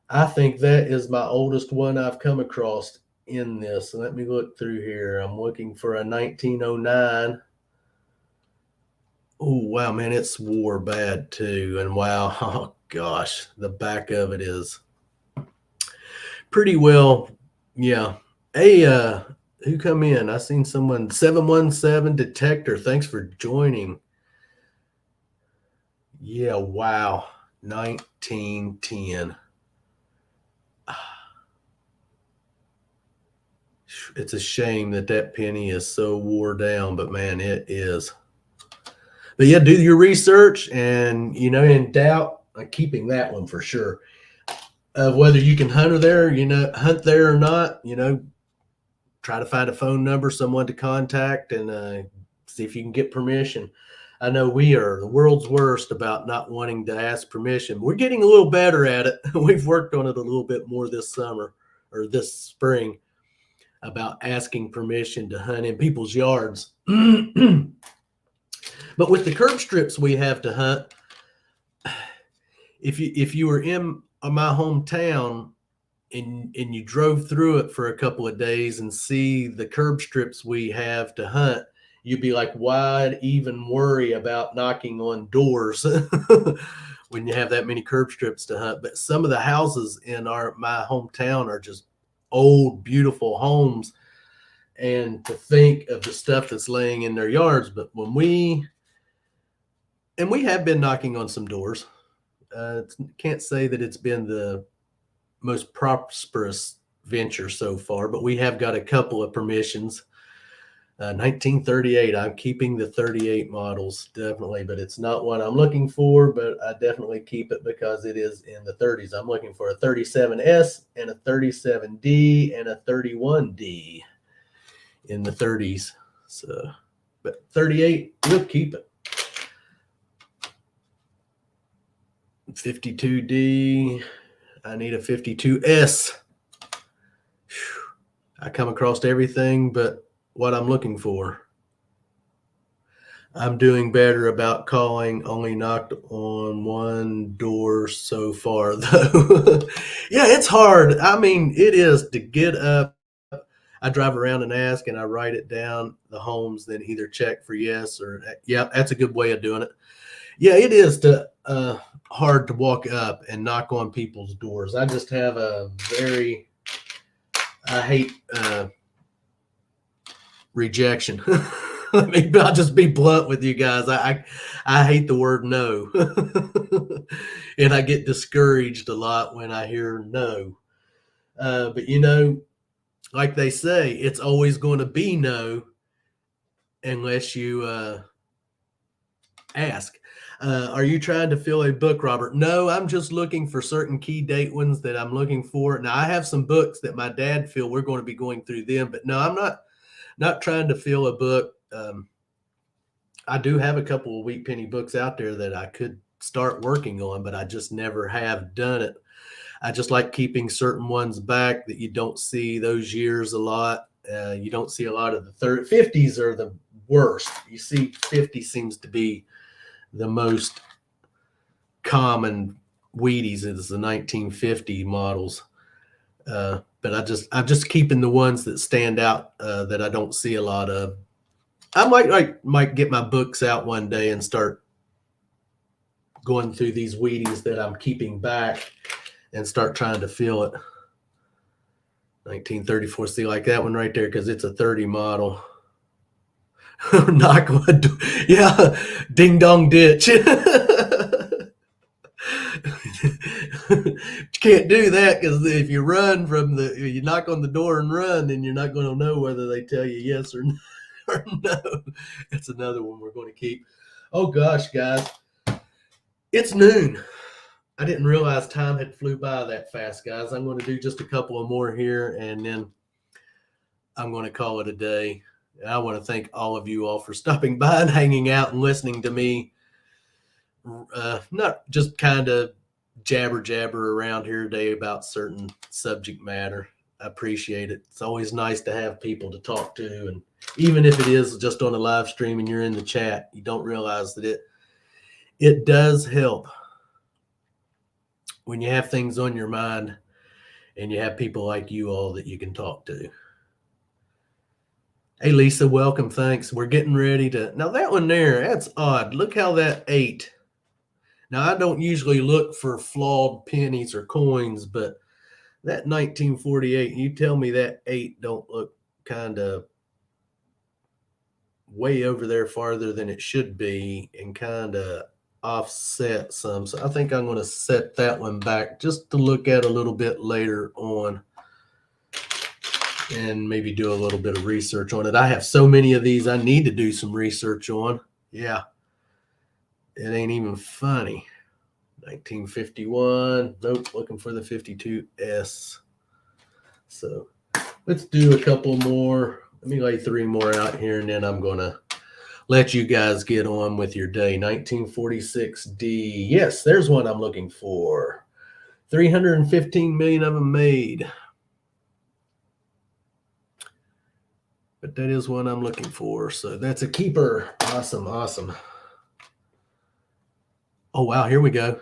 I think that is my oldest one I've come across in this. Let me look through here. I'm looking for a 1909. Oh wow, man, it swore bad too. And wow, oh gosh, the back of it is pretty well, yeah. Hey, who come in? I seen someone 717 detector. Thanks for joining. Yeah, wow. 1910. It's a shame that that penny is so wore down, but man, it is. But yeah, do your research, and in doubt, keeping that one for sure. Of whether you can hunt there or not, try to find a phone number, someone to contact, and see if you can get permission. I know we are the world's worst about not wanting to ask permission. We're getting a little better at it. We've worked on it a little bit more this summer or this spring about asking permission to hunt in people's yards. But with the curb strips we have to hunt, if you were in my hometown and you drove through it for a couple of days and see the curb strips we have to hunt, you'd be like, why even worry about knocking on doors when you have that many curb strips to hunt? But some of the houses in my hometown are just old, beautiful homes, and to think of the stuff that's laying in their yards. But we have been knocking on some doors. Can't say that it's been the most prosperous venture so far, but we have got a couple of permissions. 1938. I'm keeping the 38 models definitely, but it's not one I'm looking for. But I definitely keep it because it is in the 30s. I'm looking for a 37S and a 37D and a 31D in the 30s. So, but 38, we'll keep it. 52D. I need a 52S. I come across everything but what I'm looking for. I'm doing better about calling, only knocked on one door so far, though. Yeah, it's hard. I mean, it is to get up. I drive around and ask, and I write it down, the homes, then either check for yes or, yeah, that's a good way of doing it. Yeah, it is hard to walk up and knock on people's doors. I just have I hate rejection. Maybe I'll just be blunt with you guys. I hate the word no, and I get discouraged a lot when I hear no. But like they say, it's always going to be no unless you ask. Are you trying to fill a book, Robert? No, I'm just looking for certain key date ones that I'm looking for. Now I have some books that my dad feel we're going to be going through them, but no, I'm not trying to fill a book. I do have a couple of Wheat Penny books out there that I could start working on, but I just never have done it. I just like keeping certain ones back that you don't see those years a lot. You don't see a lot of the 50s are the worst. You see 50 seems to be the most common. Wheaties is the 1950 models. But I'm just keeping the ones that stand out that I don't see a lot of. I might get my books out one day and start going through these Wheaties that I'm keeping back and start trying to fill it. 1934, see, like that one right there, because it's a 30 model. Knock on, yeah, ding dong ditch. You can't do that, because if you run from you knock on the door and run, then you're not going to know whether they tell you yes or no. Or no. That's another one we're going to keep. Oh gosh, guys, it's noon. I didn't realize time had flew by that fast, guys. I'm going to do just a couple of more here, and then I'm going to call it a day. I want to thank all of you all for stopping by and hanging out and listening to me. Not just kind of jabber around here today about certain subject matter. I appreciate it. It's always nice to have people to talk to, and even if it is just on a live stream and you're in the chat, you don't realize that it does help when you have things on your mind and you have people like you all that you can talk to. Hey, Lisa, welcome. Thanks. We're getting ready to. Now, that one there, that's odd. Look how that 8. Now, I don't usually look for flawed pennies or coins, but that 1948, you tell me that 8 don't look kind of way over there farther than it should be and kind of offset some. So I think I'm going to set that one back just to look at a little bit later on and maybe do a little bit of research on it. I have so many of these I need to do some research on. Yeah. It ain't even funny. 1951. Nope, looking for the 52S. So let's do a couple more. Let me lay 3 more out here, and then I'm going to let you guys get on with your day. 1946D. Yes, there's one I'm looking for. 315 million of them made. But that is one I'm looking for. So that's a keeper. Awesome, awesome. Oh, wow, here we go.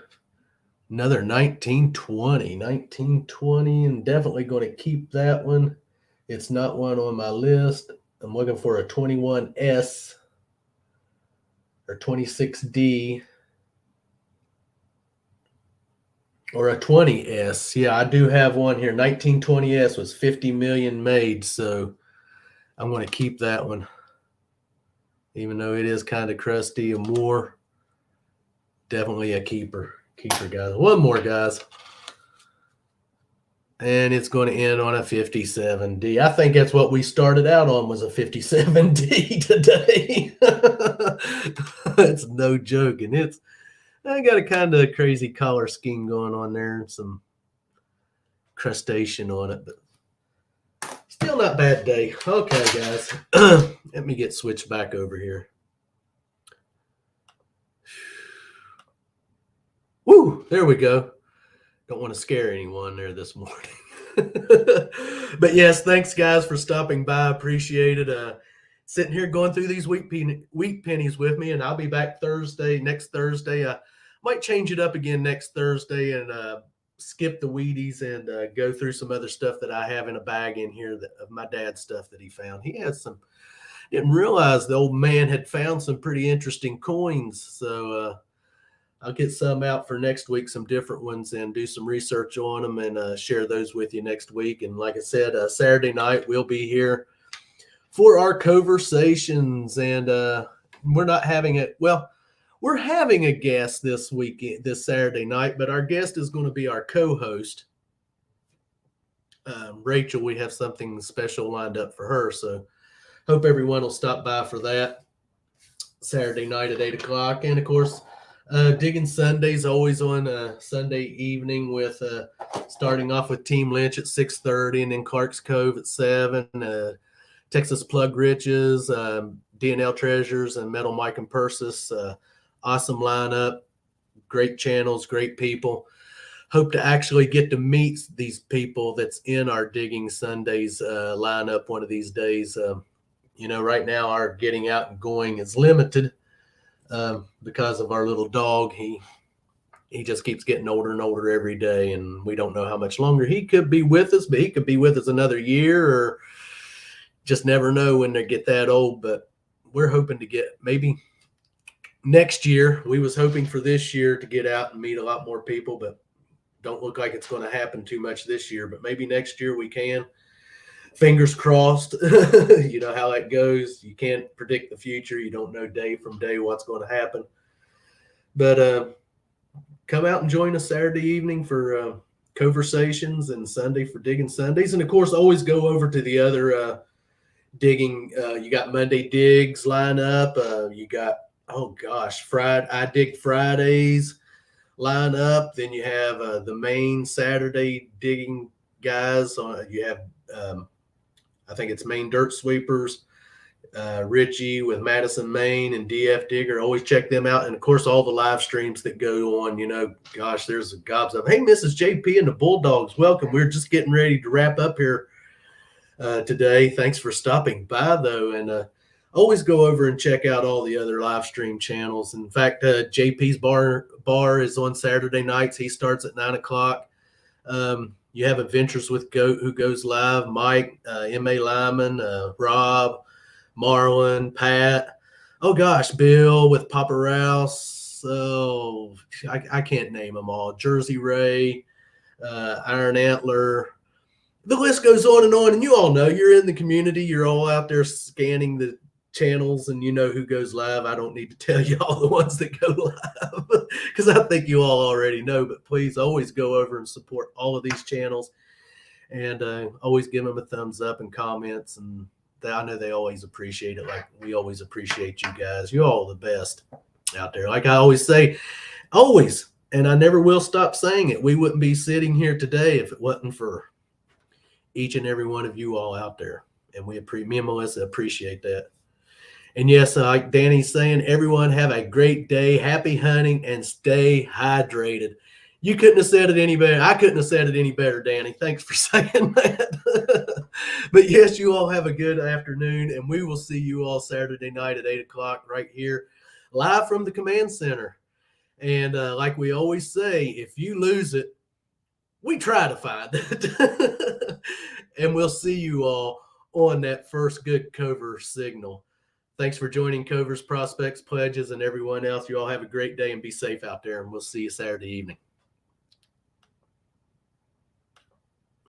Another 1920. 1920, and definitely going to keep that one. It's not one on my list. I'm looking for a 21S or 26D or a 20S. Yeah, I do have one here. 1920S was 50 million made, so I'm going to keep that one. Even though it is kind of crusty and more, definitely a keeper. Keeper, guys. One more, guys. And it's going to end on a 57D. I think that's what we started out on, was a 57D today. It's no joke. And I got a kind of crazy color scheme going on there and some crustacean on it, but still not bad day. Okay, guys. Let me get switched back over here. Woo, there we go. Don't want to scare anyone there this morning. But yes, thanks guys for stopping by. Appreciate it. Sitting here going through these wheat pennies with me, and I'll be back next Thursday. I might change it up again next Thursday and skip the Wheaties and go through some other stuff that I have in a bag in here of my dad's stuff that he found. He had some, didn't realize the old man had found some pretty interesting coins. So I'll get some out for next week, some different ones, and do some research on them and share those with you next week. And like I said, Saturday night, we'll be here for our conversations. And we're not having it. Well, we're having a guest this weekend, this Saturday night, but our guest is going to be our co-host, Rachel. We have something special lined up for her. So hope everyone will stop by for that Saturday night at 8 o'clock. And of course, Digging Sundays always on Sunday evening with starting off with Team Lynch at 6:30 and then Clark's Cove at 7, Texas Plug Riches, D&L Treasures, and Metal Mike and Persis. Awesome lineup, great channels, great people. Hope to actually get to meet these people that's in our Digging Sundays lineup one of these days. Right now our getting out and going is limited. Because of our little dog. He just keeps getting older and older every day, and we don't know how much longer he could be with us, but he could be with us another year, or just never know when they get that old. But we're hoping to get maybe next year, we was hoping for this year to get out and meet a lot more people, but don't look like it's going to happen too much this year. But maybe next year we can. Fingers crossed. You know how that goes. You can't predict the future. You don't know day from day what's going to happen. But come out and join us Saturday evening for conversations, and Sunday for Digging Sundays. And of course, always go over to the other digging. You got Monday digs line up. You got, oh gosh, Friday, I dig Fridays line up. Then you have the main Saturday digging guys. You have, I think it's Main Dirt Sweepers, Richie with Madison, Maine, and DF Digger. Always check them out. And of course, all the live streams that go on, you know, gosh, there's a gobs of, hey, Mrs. JP and the Bulldogs, welcome. We're just getting ready to wrap up here today. Thanks for stopping by, though. And always go over and check out all the other live stream channels. In fact, JP's bar is on Saturday nights. He starts at 9 o'clock. You have Adventures with Goat, who goes live. Mike, M.A. Lyman, Rob, Marlon, Pat. Oh, gosh, Bill with Papa Rouse. Oh, I can't name them all. Jersey Ray, Iron Antler. The list goes on. And you all know, you're in the community. You're all out there scanning the channels, and you know who goes live. I don't need to tell you all the ones that go live because I think you all already know. But please always go over and support all of these channels, and always give them a thumbs up and comments. And I know they always appreciate it, like we always appreciate you guys. You're all the best out there. Like I always say, always, and I never will stop saying it, we wouldn't be sitting here today if it wasn't for each and every one of you all out there. And me and Melissa appreciate that. And yes, like Danny's saying, everyone have a great day. Happy hunting and stay hydrated. You couldn't have said it any better. I couldn't have said it any better, Danny. Thanks for saying that. But yes, you all have a good afternoon, and we will see you all Saturday night at 8 o'clock right here, live from the command center. And like we always say, if you lose it, we try to find it. And we'll see you all on that first good cover signal. Thanks for joining Covers, Prospects, Pledges, and everyone else. You all have a great day and be safe out there, and we'll see you Saturday evening.